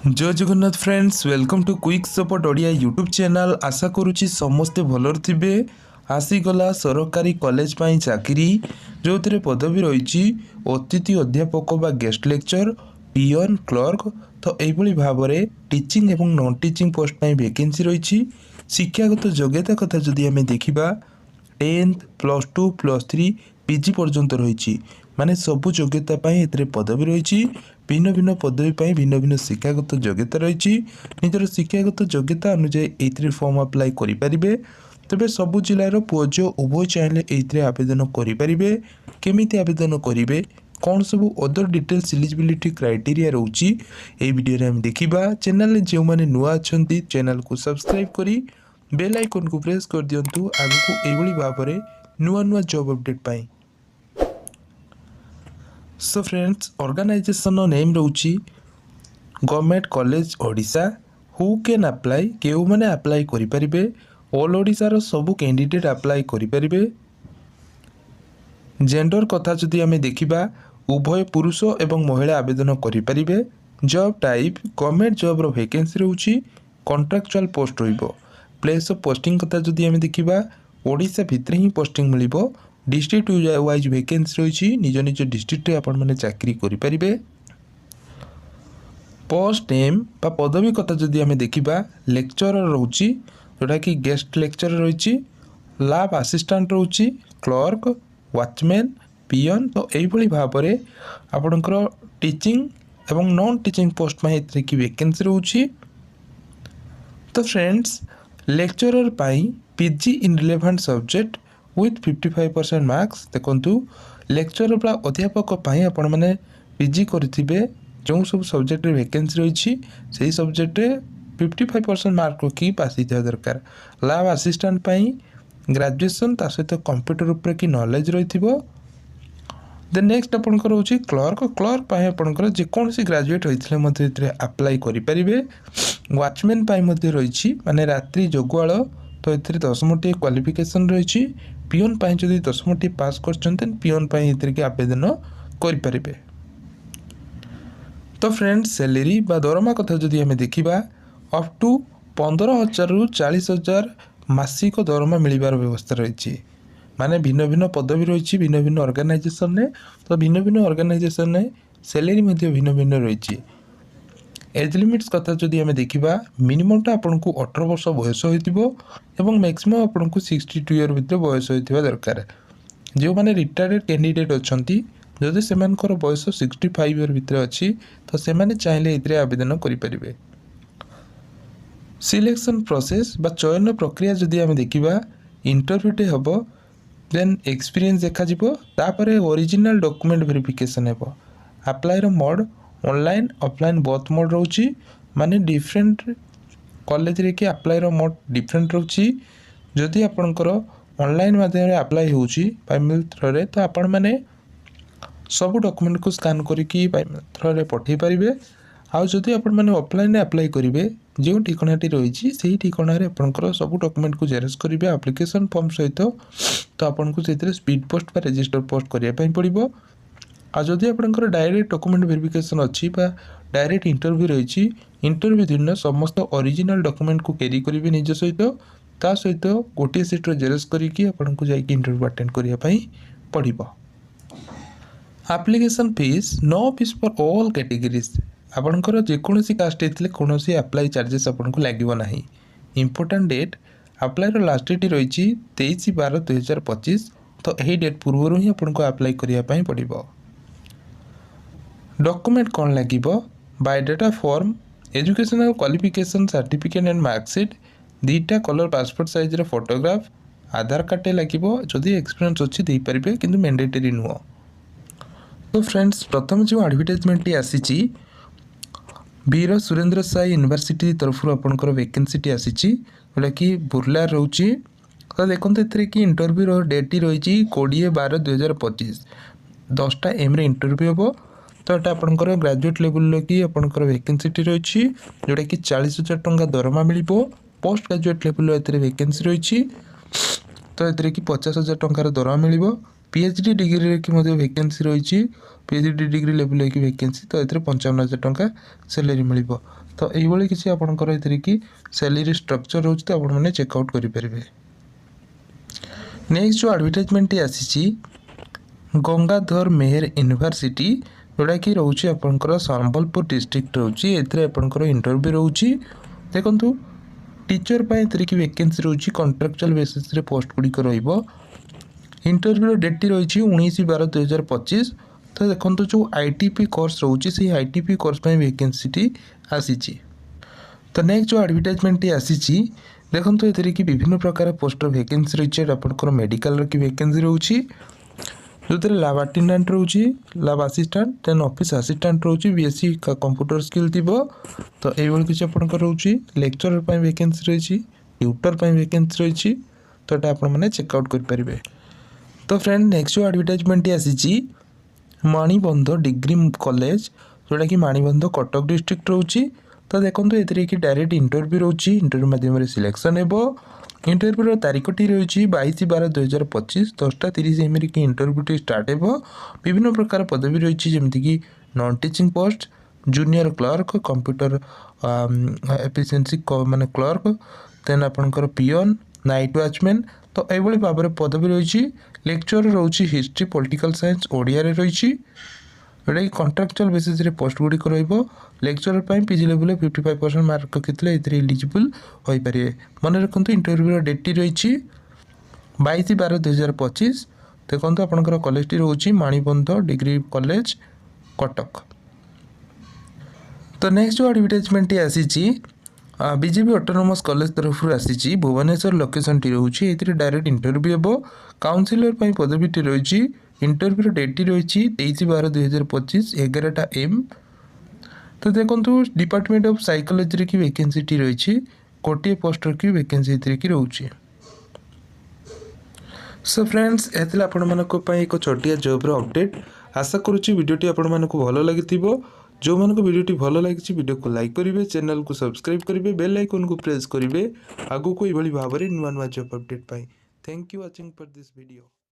जय Jagannath friends, welcome to quick support Odia YouTube channel. आशा करुच्ची समस्ते भलर थे। आसीगला सरकारी कॉलेज पाई चाकरी जो पदवी रही अतिथि अध्यापक बा गेस्ट लेक्चर, पियन, क्लर्क। तो यही भाव में टीचिंग एवं नॉन टीचिंग पोस्ट पाई वैकेंसी रही। शिक्षागत योग्यता कथा जदि आम देखा 10th +2 +3 पीजी पर्यंत रही माने सबु योग्यता पदवी रही। भिन्न भिन्न पदवी पर भिन्न भिन्न शिक्षागत योग्यता रही। निजर शिक्षागत योग्यता अनुसार ये फॉर्म अप्लाई करें। तेज सबु जिलार पुओ झील उभय चाहिए ये आवेदन करेंगे। केमी आवेदन करेंगे, कौन सब अदर डिटेल्स एलिजिबिलिटी क्राइटेरिया रोचे ये वीडियो में देखा। चैनल जो मैंने नुआ अच्छा चैनल को सब्सक्राइब करी बेल आइकन को प्रेस कर दिंतु आगक यही भाव में नुआ नुआ जॉब अपडेट पाई। सो फ्रेंड्स, ऑर्गेनाइजेशन नेम रोची government college Odisha. Who can apply, केउ माने अप्लाई करि परिबे। ऑल ओडिशा रो सब कैंडिडेट अप्लाई करि परिबे। जेंडर कथा जदि आमे देखिबा उभय पुरुष एवं महिला आवेदन करि परिबे। जॉब टाइप गवर्नमेंट जॉब रो वैकेंसी रोची, कॉन्ट्रैक्चुअल पोस्ट रोइबो। प्लेस ऑफ पोस्टिंग कथा जदि आमे देखिबा ओडिशा भितर ही पोस्टिंग मिलिबो। डिस्ट्रिक्ट वाइज वैकेंसी रही, निज निज डिस्ट्रिक्ट आपण मैंने चाकरी करेंगे। पोस्ट नेम बा पदवी कथा जदि आम देखा लेक्चरर रोची जोटा कि गेस्ट लेक्चरर रही, लैब असिस्टेंट रोची, क्लर्क, वॉचमैन, पियन। तो यही भाव में आपणकर टीचिंग एवं नॉन टीचिंग पोस्ट में कि वैकेंसी रोची। तो friends, lecturer pi PG in relevant subject with 55% marks. देखु लेक्चर बा अध्यापक आपण मैंने पीजी करेंगे जो सब सब्जेक्ट वैकेंसी रही से सब्जेक्ट 55% मार्क रखी पास होता दरकार। लैब असिस्टेंट पाई ग्रेजुएशन ता सहित कंप्यूटर उपर कि नॉलेज रही। देन नेक्स्ट आपंकर रोचे क्लर्क। क्लर्क पाई आपंकर जेकोसी ग्रेजुएट होते अप्लाई करेंगे। वॉचमैन पाई रही माने रात्रि जगुआल, तो ये 10टी क्वालिफिकेशन रही। पियन पाई जदि 10टी पास कर पियन पाई के आवेदन करें। तो फ्रेंड्स, सैलरी बा दरमा कथा जदि आम देखा अप टू 15,000 रु 40,000 मासिक दरमा मिलबार व्यवस्था रही। माने भिन्न भिन्न पदवी रही भिन्न भिन्न ऑर्गेनाइजेशन ने। तो भिन्न भिन्न ऑर्गेनाइजेशन ने सैलरी भिन्न भिन्न रही। एज लिमिट्स कथा जदि आम देखा मिनिममटा आपन को 18 वर्ष बयस हो मैक्सिमम आपन को 62 ईयर भितर बयस होता दरकार। जो मैंने रिटायर्ड कैंडिडेट अच्छा जदि से बयस 65 ईयर भितर अच्छी तो से चाहिए ये आवेदन करेंगे। सिलेक्शन प्रोसेस बा चयन प्रक्रिया जदि आम देखा इंटरव्यूटे हम, देन एक्सपीरियंस देखा, ओरिजिनल डॉक्यूमेंट वेरिफिकेशन है। Apply mode online offline both mode रोची। माने डिफरेंट कॉलेज रे कि अप्लाई मोड डिफरेंट रोची। जदि आपणकर ऑनलाइन माध्यम अप्लाई होची बाईमेल थ्रो तो आपण मैंने सब डॉक्यूमेंट को स्कैन करके बाईमेल थ्रो पठे पारे। आउ जदि आपण मैंने ऑफलाइन अप्लाई करेंगे जो ठिकानाटी रही से ठिकाना आपंकर सब डॉक्यूमेंट को जेरक्स करेंगे एप्लिकेशन फॉर्म सहित। तो आपन को से स्पीड पोस्ट बा रजिस्टर पोस्ट करने पड़ो। आ जदि आपंकर डायरेक्ट डॉक्यूमेंट वेरिफिकेशन अच्छी बा डायरेक्ट इंटरव्यू रही, इंटरव्यू दिन समस्त ओरिजिनल डॉक्यूमेंट को कैरी करेंगे निज सहित। ता सहित गोटे सीट्र जेरक्स करके आपको जाकि इंटरव्यू अटेंड करने पड़ो। Application fees no fees for all categories. आपंकर जेकोसी कास्ट होते कौन अप्लाई चार्जेस आपको लगे ना। Important date apply last date रही 23/12/2025। तो यही डेट पूर्व ही आपको अप्लाई करने पड़ो। डॉक्यूमेंट कौन लगे? Biodata form, educational qualification certificate and marksheet, 2टा colour passport size photograph, Aadhaar card लगे। जदि एक्सपीरियंस अच्छी दे पारे कि मैंडेटरी नुह। तो फ्रेंड्स, प्रथम जो एडवर्टाइजमेंट आसी वीर सुरेंद्र साई यूनिवर्सिटी तरफ आपंकर वैकेंसी आसी जोटा कि बुर्ला रोची। तो देखते ये कि इंटरव्यू डेट रही 20/12/2025 10टा AM इंटरव्यू हम। तो यहाँ आपंकर ग्रेजुएट लेवल की आपंकर वैकेंसी रही जोटा कि 40,000 टंका दरमा मिल। पोस्ट ग्रेजुएट लेवल वैकेंसी रही तो ये कि 50,000 टंकार दरमा मिल। पीएचडी डिग्री की वैकेंसी रही, पीएचडी डिग्री लेवल की वैकेंसी तो ये 55,000 टंका सैलरी मिल। तो यही किसी आपंकर ये कि सैलरी स्ट्रक्चर रोचे तो आपने चेकआउट करेंगे। नेक्स्ट जो एडवर्टाइजमेंट आसी गंगाधर मेहर यूनिवर्सिटी जोटा कि रोचे आपंकर संबलपुर डिस्ट्रिक्ट रोचे एपंकर इंटरव्यू रोचे देखु टीचर की वैकेंसी रोचे कॉन्ट्रैक्चुअल बेसिस रे पोस्ट गुड़िक इंटरव्यू डेट रही 19/12/2025। तो देखो जो आईटीपी कोर्स रोचे से आईटीपी कोर्स वैकेंसी आसी। तो नेक्स्ट जो एडवर्टाइजमेंट आसी देखो ये कि विभिन्न प्रकार पोस्ट वैकेंसी रही है आपंकर मेडिकल की वैकेंसी रोचे जो थे लैब अटेंडेंट रोचे lab assistant then office assistant रोचे बीएससी का कंप्यूटर स्किल थी। तो ये किसी आपंकर रोचे लेक्चरर वैकेंसी रही ट्यूटर वैकेंसी रही तो ये आपने चेकआउट करेंगे। तो फ्रेंड नेक्स्ट जो एडवर्टाइजमेंट आसी मणिबंध डिग्री कॉलेज जोटा कि मणिबंध कटक डिस्ट्रिक्ट रोचे। तो देखो ये कि डायरेक्ट इंटरव्यू रोचे इंटरव्यू मध्यम सिलेक्शन हो। इंटरव्यूर तारीखटी रही 22/12/2025 10:30 AM की इंटरव्यूटी स्टार्ट हो। विभिन्न प्रकार पदवी रही जमीक non teaching post junior clerk computer efficiency माने क्लर्क देन आपंकर पियन नाइट वॉचमैन। तो यही भाव में पदवी रही लेक्चर रोचे हिस्ट्री पॉलिटिकल साइंस ओडिया रही जोटा कि कॉन्ट्रैक्चुअल बेसिस रे पोस्ट गुड़िक रेक्चरर पीजी लेवल 55% मार्क रखी एलिजिबल हो पारे। मन रखु इंटरव्यू डेट रही 22/12/2025। देखो आपंकर कॉलेज टी रोचे मणिबंध डिग्री कॉलेज कटक। तो नेक्स्ट जो एडवर्टाइजमेंट आसी बीजेपी ऑटोनोमस कॉलेज तरफ आसी भुवनेश्वर लोकेशन टी रोचे ये डायरेक्ट इंटरव्यू हे। काउंसिलर पदवीटी रही इंटरव्यू डेट रही 23/12/2025 11टा AM। तो देखो डिपार्टमेंट ऑफ साइकोलॉजी की वैकेंसी रही गोटे पोस्टर की वैकेंसी की रोचे। सो फ्रेंड्स ये एक छोटिया जॉब अपडेट आशा करुच्ची वीडियोटी आपको भल लगी। जो मानक वीडियोटी भल लगी वीडियो को लाइक करेंगे चैनल को सब्सक्राइब करेंगे बेल आइकन को प्रेस करेंगे आगू को भाव में नुआ नुआ job update pi. Thank you watching for this video.